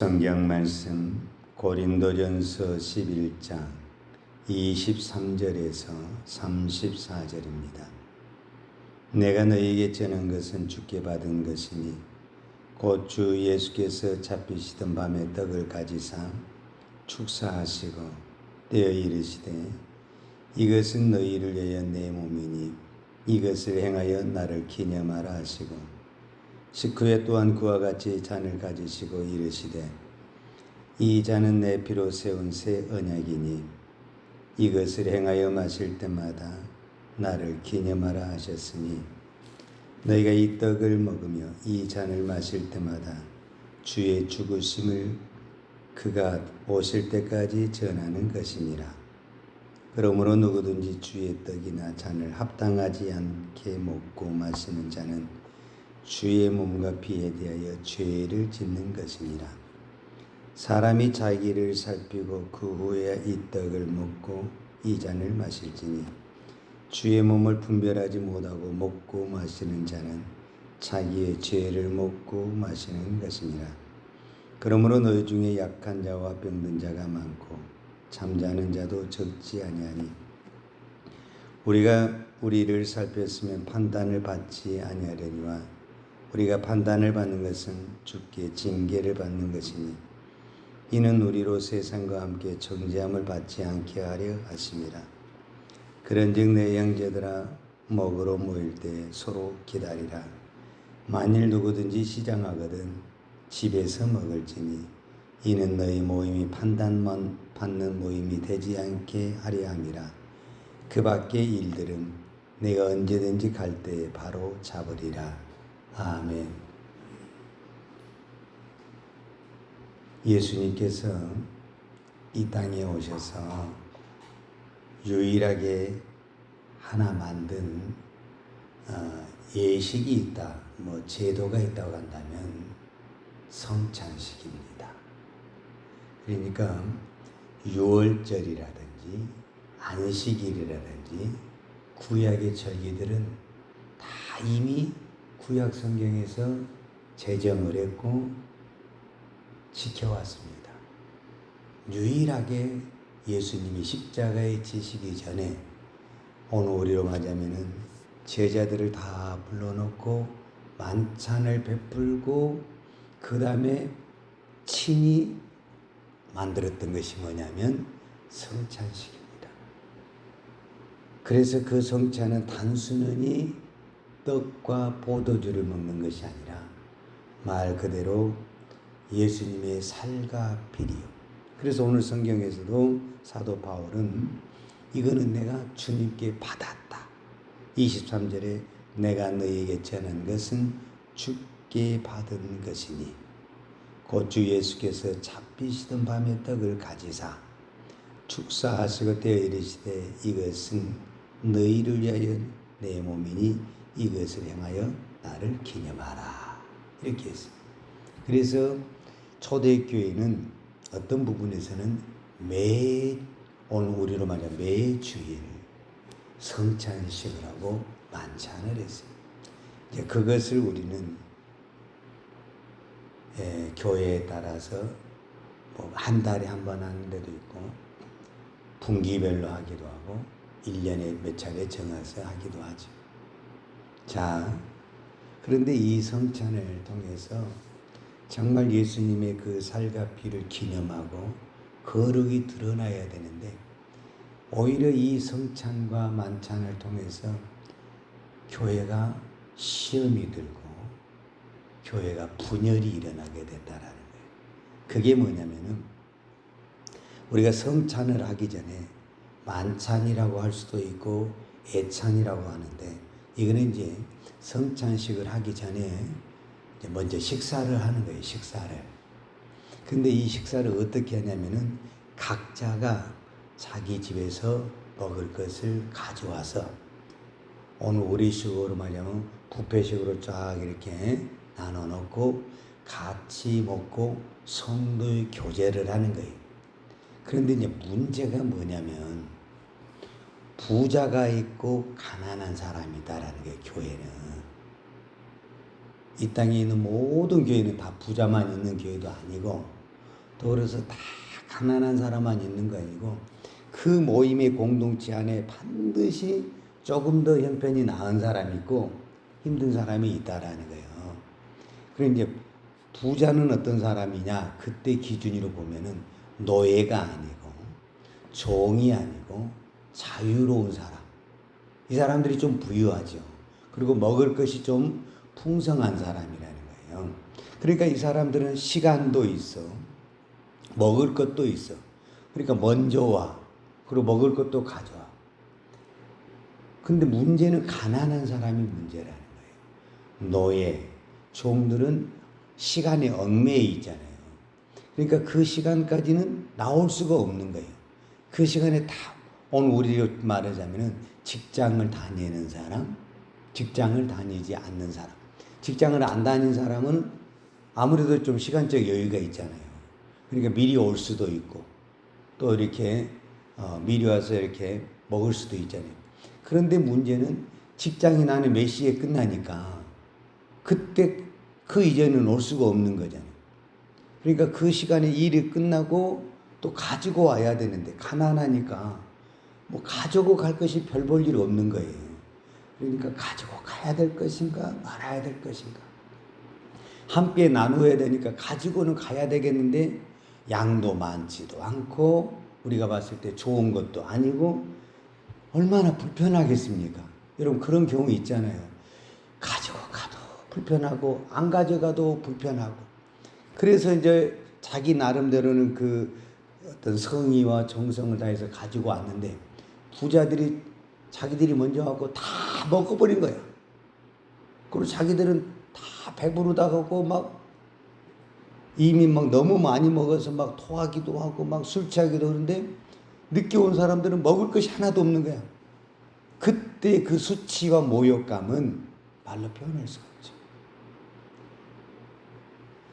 성경 말씀 고린도전서 11장 23절에서 34절입니다. 내가 너희에게 전한 것은 주께 받은 것이니 곧 주 예수께서 잡히시던 밤에 떡을 가지사 축사하시고 떼어 이르시되 이것은 너희를 위하여 내 몸이니 이것을 행하여 나를 기념하라 하시고 식후에 또한 그와 같이 잔을 가지시고 이르시되 이 잔은 내 피로 세운 새 언약이니 이것을 행하여 마실 때마다 나를 기념하라 하셨으니 너희가 이 떡을 먹으며 이 잔을 마실 때마다 주의 죽으심을 그가 오실 때까지 전하는 것이니라. 그러므로 누구든지 주의 떡이나 잔을 합당하지 않게 먹고 마시는 자는 주의 몸과 피에 대하여 죄를 짓는 것이니라. 사람이 자기를 살피고 그 후에 이 떡을 먹고 이 잔을 마실지니 주의 몸을 분별하지 못하고 먹고 마시는 자는 자기의 죄를 먹고 마시는 것이니라. 그러므로 너희 중에 약한 자와 병든 자가 많고 잠자는 자도 적지 아니하니 우리가 우리를 살폈으면 판단을 받지 아니하려니와 우리가 판단을 받는 것은 주께 징계를 받는 것이니 이는 우리로 세상과 함께 정죄함을 받지 않게 하려 하심이라. 그런즉 내 형제들아 먹으러 모일 때 서로 기다리라. 만일 누구든지 시장하거든 집에서 먹을지니 이는 너희 모임이 판단만 받는 모임이 되지 않게 하려 함이라. 그 밖의 일들은 내가 언제든지 갈 때에 바로 잡으리라. 아멘. 예수님께서 이 땅에 오셔서 유일하게 하나 만든 예식이 있다, 제도가 있다고 한다면 성찬식입니다. 그러니까 유월절이라든지 안식일이라든지 구약의 절기들은 다 이미 구약 성경에서 제정을 했고 지켜왔습니다. 유일하게 예수님이 십자가에 지시기 전에 오늘 우리로 말하자면은 제자들을 다 불러놓고 만찬을 베풀고 그 다음에 친히 만들었던 것이 뭐냐면 성찬식입니다. 그래서 그 성찬은 단순히 떡과 포도주를 먹는 것이 아니라 말 그대로 예수님의 살과 피리요. 그래서 오늘 성경에서도 사도 바울은 이거는 내가 주님께 받았다. 23절에 내가 너희에게 전한 것은 주께 받은 것이니 곧 주 예수께서 잡히시던 밤에 떡을 가지사 축사하시고 떼어 이르시되 이것은 너희를 위하여 내 몸이니 이것을 행하여 나를 기념하라. 이렇게 했습니다. 그래서 초대교회는 어떤 부분에서는 오늘 우리로 말하면 매주일 성찬식을 하고 만찬을 했어요. 이제 그것을 우리는 교회에 따라서 한 달에 한 번 하는 데도 있고 분기별로 하기도 하고 1년에 몇 차례 정해서 하기도 하죠. 자, 그런데 이 성찬을 통해서 정말 예수님의 그 살과 피를 기념하고 거룩이 드러나야 되는데 오히려 이 성찬과 만찬을 통해서 교회가 시험이 들고 교회가 분열이 일어나게 됐다라는 거예요. 그게 뭐냐면은 우리가 성찬을 하기 전에 만찬이라고 할 수도 있고 애찬이라고 하는데 이거는 이제 성찬식을 하기 전에 이제 먼저 식사를 하는 거예요. 식사를. 근데 이 식사를 어떻게 하냐면은 각자가 자기 집에서 먹을 것을 가져와서 오늘 우리식으로 말하면 뷔페식으로 쫙 이렇게 나눠 놓고 같이 먹고 성도의 교제를 하는 거예요. 그런데 이제 문제가 뭐냐면 부자가 있고 가난한 사람이다라는 게 교회는. 이 땅에 있는 모든 교회는 다 부자만 있는 교회도 아니고 또 그래서 다 가난한 사람만 있는 거 아니고 그 모임의 공동체 안에 반드시 조금 더 형편이 나은 사람이 있고 힘든 사람이 있다라는 거예요. 그럼 이제 부자는 어떤 사람이냐? 그때 기준으로 보면은 노예가 아니고 종이 아니고 자유로운 사람. 이 사람들이 좀 부유하죠. 그리고 먹을 것이 좀 풍성한 사람이라는 거예요. 그러니까 이 사람들은 시간도 있어. 먹을 것도 있어. 그러니까 먼저 와. 그리고 먹을 것도 가져와. 근데 문제는 가난한 사람이 문제라는 거예요. 노예, 종들은 시간에 얽매여 있잖아요. 그러니까 그 시간까지는 나올 수가 없는 거예요. 그 시간에 다, 오늘 우리로 말하자면은 직장을 다니는 사람, 직장을 다니지 않는 사람. 직장을 안 다니는 사람은 아무래도 좀 시간적 여유가 있잖아요. 그러니까 미리 올 수도 있고, 또 이렇게, 미리 와서 이렇게 먹을 수도 있잖아요. 그런데 문제는 직장이 나는 몇 시에 끝나니까 그때 그 이전에는 올 수가 없는 거잖아요. 그러니까 그 시간에 일이 끝나고 또 가지고 와야 되는데 가난하니까 뭐 가지고 갈 것이 별 볼 일 없는 거예요. 그러니까 가지고 가야 될 것인가 말아야 될 것인가. 함께 나누어야 되니까 가지고는 가야 되겠는데 양도 많지도 않고 우리가 봤을 때 좋은 것도 아니고 얼마나 불편하겠습니까? 여러분 그런 경우 있잖아요. 가지고 가도 불편하고 안 가져가도 불편하고. 그래서 이제 자기 나름대로는 그 어떤 성의와 정성을 다해서 가지고 왔는데 부자들이 자기들이 먼저 하고 다 먹어버린 거야. 그리고 자기들은 다 배부르다 하고 막 이미 막 너무 많이 먹어서 막 토하기도 하고 막 술 취하기도 하는데 늦게 온 사람들은 먹을 것이 하나도 없는 거야. 그때 그 수치와 모욕감은 말로 표현할 수가 없죠.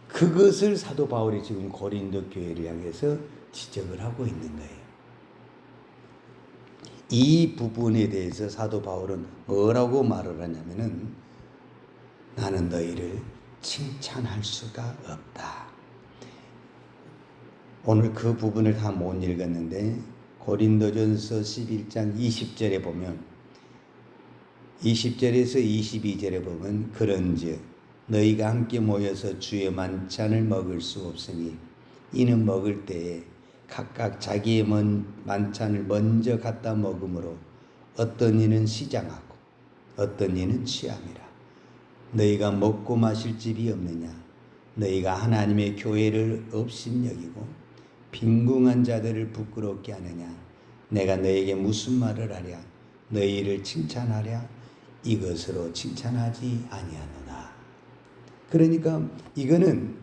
그것을 사도 바울이 지금 고린도 교회를 향해서 지적을 하고 있는 거예요. 이 부분에 대해서 사도 바울은 뭐라고 말을 하냐면은 나는 너희를 칭찬할 수가 없다. 오늘 그 부분을 다 못 읽었는데 고린도전서 11장 20절에 보면 20절에서 22절에 보면 그런즉 너희가 함께 모여서 주의 만찬을 먹을 수 없으니 이는 먹을 때에 각각 자기의 만찬을 먼저 갖다 먹으므로 어떤 이는 시장하고 어떤 이는 취함이라. 너희가 먹고 마실 집이 없느냐? 너희가 하나님의 교회를 업신여기고 빈궁한 자들을 부끄럽게 하느냐? 내가 너에게 무슨 말을 하랴? 너희를 칭찬하랴? 이것으로 칭찬하지 아니하노라. 그러니까 이거는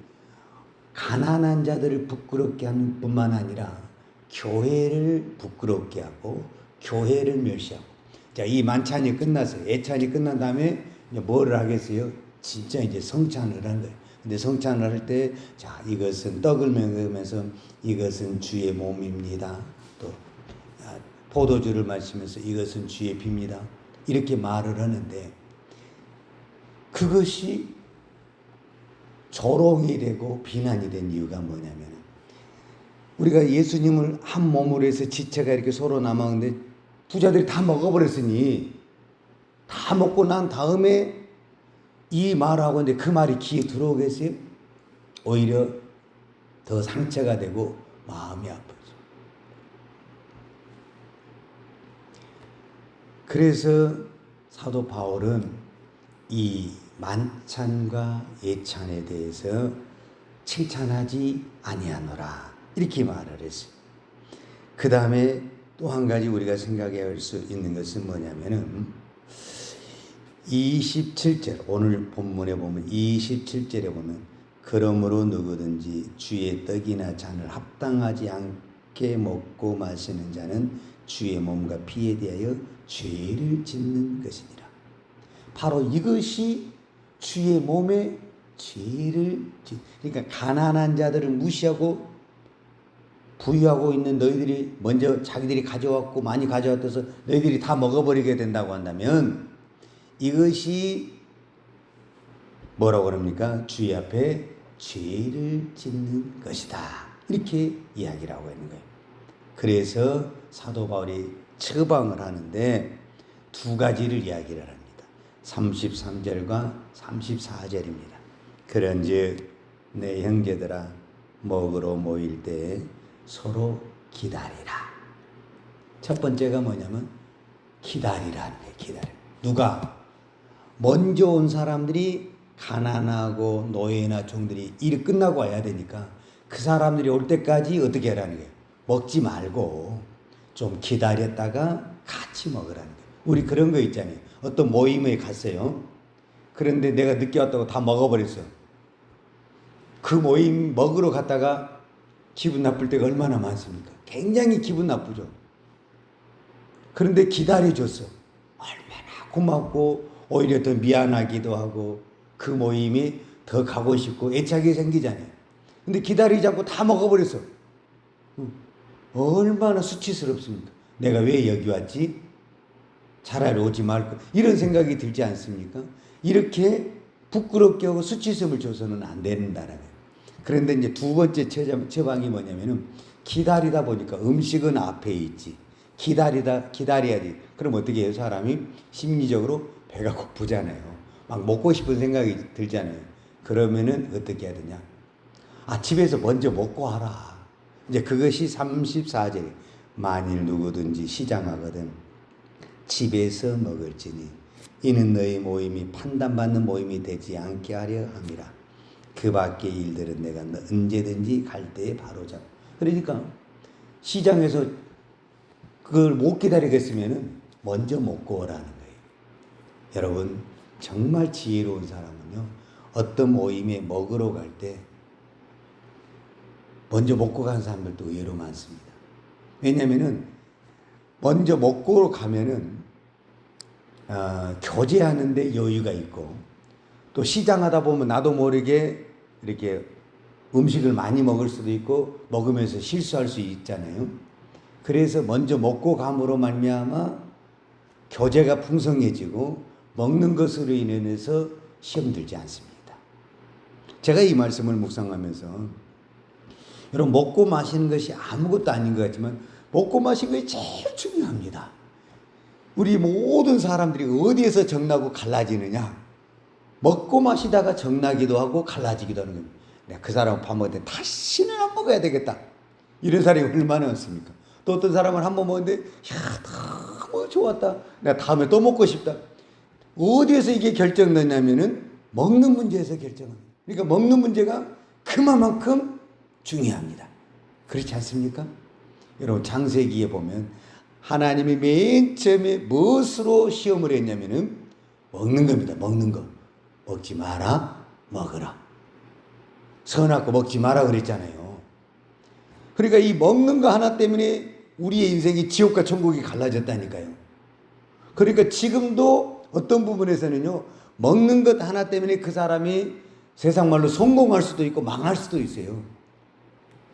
가난한 자들을 부끄럽게 하는 뿐만 아니라 교회를 부끄럽게 하고 교회를 멸시하고. 자, 이 만찬이 끝났어요. 예찬이 끝난 다음에 이제 뭐를 하겠어요? 진짜 이제 성찬을 한 거예요. 근데 성찬을 할 때, 자, 이것은 떡을 먹으면서 이것은 주의 몸입니다. 또 포도주를 마시면서 이것은 주의 피입니다. 이렇게 말을 하는데 그것이 조롱이 되고 비난이 된 이유가 뭐냐면 우리가 예수님을 한 몸으로 해서 지체가 이렇게 서로 남았는데 부자들이 다 먹어버렸으니 다 먹고 난 다음에 이 말하고 근데 그 말이 귀에 들어오겠어요? 오히려 더 상처가 되고 마음이 아프죠. 그래서 사도 바울은 이 만찬과 예찬에 대해서 칭찬하지 아니하노라 이렇게 말을 했어요. 그 다음에 또 한 가지 우리가 생각해야 할 수 있는 것은 뭐냐면은 27절 오늘 본문에 보면 27절에 보면 그러므로 누구든지 주의 떡이나 잔을 합당하지 않게 먹고 마시는 자는 주의 몸과 피에 대하여 죄를 짓는 것이니라. 바로 이것이 주의 몸에 죄를 그러니까 가난한 자들을 무시하고 부유하고 있는 너희들이 먼저 자기들이 가져왔고 많이 가져왔다서 너희들이 다 먹어버리게 된다고 한다면 이것이 뭐라고 그럽니까? 주의 앞에 죄를 짓는 것이다. 이렇게 이야기를 하고 있는 거예요. 그래서 사도 바울이 처방을 하는데 두 가지를 이야기를 합니다. 33절과 34절입니다. 그런즉 내 형제들아 먹으러 모일 때 서로 기다리라. 첫 번째가 뭐냐면 기다리라는 거예요. 기다려. 누가? 먼저 온 사람들이 가난하고 노예나 종들이 일 끝나고 와야 되니까 그 사람들이 올 때까지 어떻게 하라는 거예요? 먹지 말고 좀 기다렸다가 같이 먹으라는 거예요. 우리 그런 거 있잖아요. 어떤 모임에 갔어요. 그런데 내가 늦게 왔다고 다 먹어버렸어. 그 모임 먹으러 갔다가 기분 나쁠 때가 얼마나 많습니까? 굉장히 기분 나쁘죠. 그런데 기다려줬어. 얼마나 고맙고 오히려 더 미안하기도 하고 그 모임이 더 가고 싶고 애착이 생기잖아요. 근데 기다리지 않고 다 먹어버렸어. 얼마나 수치스럽습니까? 내가 왜 여기 왔지? 차라리 오지 말걸. 이런 생각이 들지 않습니까? 이렇게 부끄럽게 하고 수치심을 줘서는 안 된다는 거예요. 그런데 이제 두 번째 처방이 뭐냐면은 기다리다 보니까 음식은 앞에 있지. 기다려야지. 그럼 어떻게 해요? 사람이 심리적으로 배가 고프잖아요. 막 먹고 싶은 생각이 들잖아요. 그러면은 어떻게 해야 되냐? 집에서 먼저 먹고 하라. 이제 그것이 34절. 만일 누구든지 시장하거든 집에서 먹을지니 이는 너희 모임이 판단받는 모임이 되지 않게 하려 함이라. 그 밖의 일들은 내가 언제든지 갈 때에 바로 잡. 그러니까 시장에서 그걸 못 기다리겠으면은 먼저 먹고 오라는 거예요. 여러분 정말 지혜로운 사람은요, 어떤 모임에 먹으러 갈 때 먼저 먹고 간 사람들도 의외로 많습니다. 왜냐면은 먼저 먹고 가면은 교제하는데 여유가 있고, 또 시장하다 보면 나도 모르게 이렇게 음식을 많이 먹을 수도 있고 먹으면서 실수할 수 있잖아요. 그래서 먼저 먹고 감으로 말미암아 교제가 풍성해지고 먹는 것으로 인해서 시험 들지 않습니다. 제가 이 말씀을 묵상하면서 여러분 먹고 마시는 것이 아무것도 아닌 것 같지만 먹고 마시는 것이 제일 중요합니다. 우리 모든 사람들이 어디에서 정나고 갈라지느냐? 먹고 마시다가 정나기도 하고 갈라지기도 하는 겁니다. 내가 그 사람 밥 먹을 때 다시는 안 먹어야 되겠다. 이런 사람이 얼마나 많습니까? 또 어떤 사람은 한 번 먹었는데 너무 좋았다. 내가 다음에 또 먹고 싶다. 어디에서 이게 결정되냐면은 먹는 문제에서 결정합니다. 그러니까 먹는 문제가 그만큼 중요합니다. 그렇지 않습니까? 여러분 창세기에 보면 하나님이 맨 처음에 무엇으로 시험을 했냐면은 먹는 겁니다. 먹는 거. 먹지 마라, 먹으라. 선악과 먹지 마라 그랬잖아요. 그러니까 이 먹는 거 하나 때문에 우리의 인생이 지옥과 천국이 갈라졌다니까요. 그러니까 지금도 어떤 부분에서는요, 먹는 것 하나 때문에 그 사람이 세상 말로 성공할 수도 있고 망할 수도 있어요.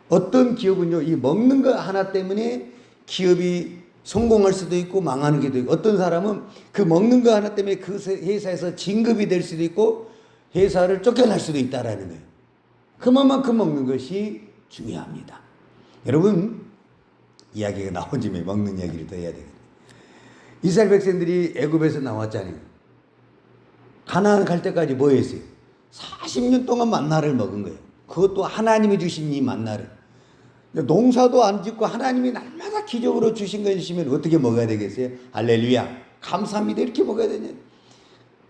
어떤 기업은요, 이 먹는 것 하나 때문에 기업이 성공할 수도 있고 망하는 게도 있고, 어떤 사람은 그 먹는 거 하나 때문에 그 회사에서 진급이 될 수도 있고 회사를 쫓겨날 수도 있다라는 거예요. 그만큼 먹는 것이 중요합니다. 여러분 이야기가 나온 김에 먹는 이야기를 더 해야 되겠네요. 이스라엘 백성들이 애굽에서 나왔잖아요. 가나안 갈 때까지 뭐 했어요? 40년 동안 만나를 먹은 거예요. 그것도 하나님이 주신 이 만나를. 농사도 안 짓고 하나님이 날마다 기적으로 주신 것이면 어떻게 먹어야 되겠어요? 할렐루야, 감사합니다, 이렇게 먹어야 되냐.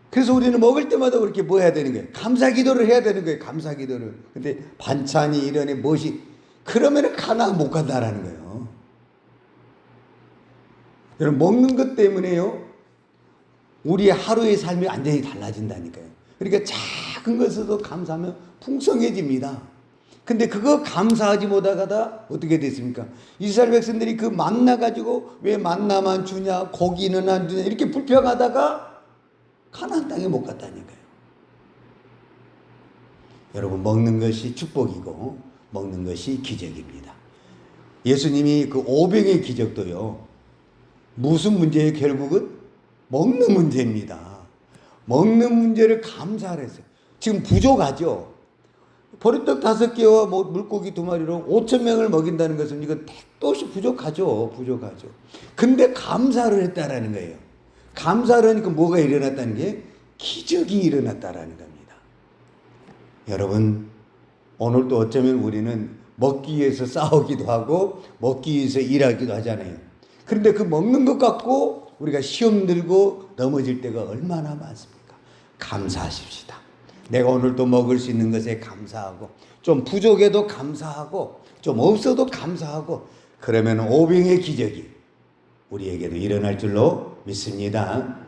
그래서 우리는 먹을 때마다 그렇게 뭐 해야 되는 거예요? 감사 기도를 해야 되는 거예요. 감사 기도를. 근데 반찬이 이러네 무엇이, 그러면은 가나안 못 간다라는 거예요. 여러분 먹는 것 때문에요, 우리의 하루의 삶이 완전히 달라진다니까요. 그러니까 작은 것에도 감사하면 풍성해집니다. 근데 그거 감사하지 못하다가 어떻게 됐습니까? 이스라엘 백성들이 그 만나 가지고 왜 만나만 주냐, 고기는 안 주냐, 이렇게 불평하다가 가나안 땅에 못 갔다니까요. 여러분 먹는 것이 축복이고 먹는 것이 기적입니다. 예수님이 그 오병의 기적도요, 무슨 문제예요? 결국은 먹는 문제입니다. 먹는 문제를 감사를 했어요. 지금 부족하죠. 보리떡 5개와 뭐 물고기 2마리로 5,000명을 먹인다는 것은 이건 택도 없이 부족하죠. 근데 감사를 했다라는 거예요. 감사를 하니까 뭐가 일어났다는 게 기적이 일어났다라는 겁니다. 여러분, 오늘도 어쩌면 우리는 먹기 위해서 싸우기도 하고 먹기 위해서 일하기도 하잖아요. 그런데 그 먹는 것 갖고 우리가 시험 들고 넘어질 때가 얼마나 많습니까? 감사하십시다. 내가 오늘도 먹을 수 있는 것에 감사하고, 좀 부족해도 감사하고, 좀 없어도 감사하고, 그러면 오병의 기적이 우리에게도 일어날 줄로 믿습니다.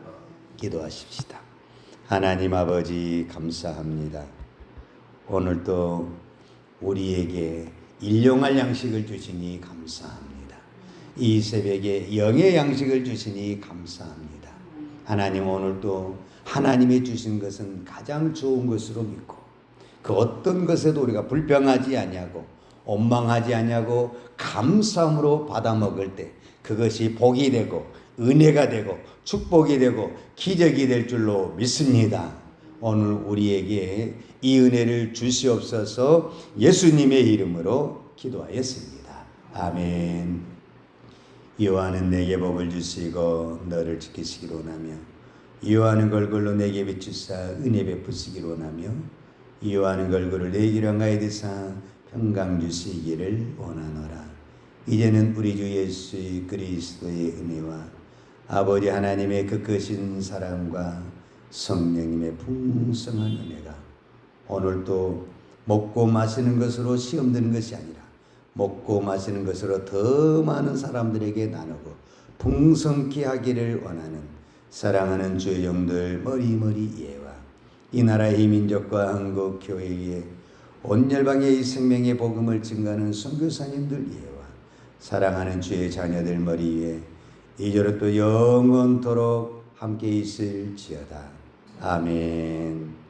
기도하십시다. 하나님 아버지, 감사합니다. 오늘도 우리에게 일용할 양식을 주시니 감사합니다. 이 새벽에 영의 양식을 주시니 감사합니다. 하나님, 오늘도 하나님이 주신 것은 가장 좋은 것으로 믿고, 그 어떤 것에도 우리가 불평하지 아니하고 원망하지 아니하고 감사함으로 받아 먹을 때 그것이 복이 되고 은혜가 되고 축복이 되고 기적이 될 줄로 믿습니다. 오늘 우리에게 이 은혜를 주시옵소서. 예수님의 이름으로 기도하였습니다. 아멘. 여호와는 내게 복을 주시고 너를 지키시기로 원하며, 여호와는 걸글로 내게 비추사 은혜 베푸시기로 원하며, 여호와는 걸글을 내게 향하여 드사 평강 주시기를 원하노라. 이제는 우리 주 예수 그리스도의 은혜와 아버지 하나님의 그 크신 사랑과 성령님의 풍성한 은혜가 오늘도 먹고 마시는 것으로 시험되는 것이 아니라 먹고 마시는 것으로 더 많은 사람들에게 나누고 풍성케 하기를 원하는 사랑하는 주의 종들 머리머리 예와 이 나라의 민족과 한국 교회에 온 열방의 이 생명의 복음을 증가하는 선교사님들 예와 사랑하는 주의 자녀들 머리 위에 이제로 또 영원토록 함께 있을지어다. 아멘.